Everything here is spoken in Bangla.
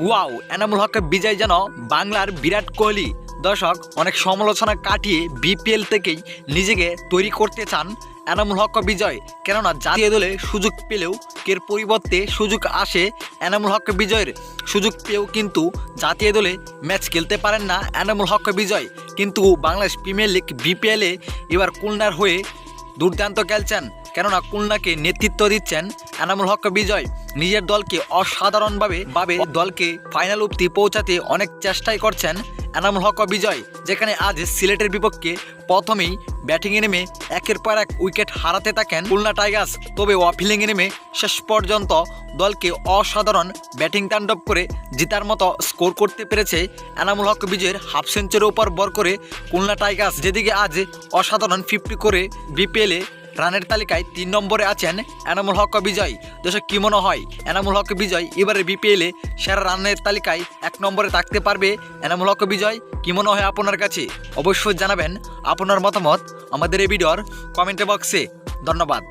ওয়াও, এনামুল হক বিজয় যেন বাংলার বিরাট কোহলি। দর্শক, অনেক সমালোচনা কাটিয়ে বিপিএল থেকেই নিজেকে তৈরি করতে চান এনামুল হক বিজয়। কেননা জাতীয় দলে সুযোগ পেলেও এর পরিবর্তে সুযোগ আসে এনামুল হক বিজয়ের। সুযোগ পেয়েও কিন্তু জাতীয় দলে ম্যাচ খেলতে পারেন না এনামুল হক বিজয়। কিন্তু বাংলাদেশ প্রিমিয়ার লিগ বিপিএলে এবার খুলনার হয়ে দুর্দান্ত খেলছেন। কেননা খুলনাকে নেতৃত্ব দিচ্ছেন এনামুল হক বিজয়। নিজের দলকে অসাধারণভাবে দলকে ফাইনাল অবধি পৌঁছাতে অনেক চেষ্টাই করছেন এনামুল হক বিজয়। যেখানে আজ সিলেটের বিপক্ষে প্রথমেই ব্যাটিংয়ে নেমে একের পর এক উইকেট হারাতে থাকেন খুলনা টাইগার্স। তবে অফিলিংয়ে নেমে শেষ পর্যন্ত দলকে অসাধারণ ব্যাটিং তাণ্ডব করে জেতার মতো স্কোর করতে পেরেছে এনামুল হক বিজয়ের হাফ সেঞ্চুরির উপর ভর করে খুলনা টাইগার্স। যেদিকে আজ অসাধারণ 50 করে বিপিএলে রানের তালিকায় 3 নম্বরে আছেন এনামুল হক বিজয়। দর্শক, কি মনে হয় এনামুল হক বিজয় এবারে বিপিএলে সেরা রানের তালিকায় 1 নম্বরে থাকতে পারবে? এনামুল হক বিজয় কি মনে হয় আপনার কাছে? অবশ্যই জানাবেন আপনার মতামত আমাদের এই ভিডিওর কমেন্ট বক্সে। ধন্যবাদ।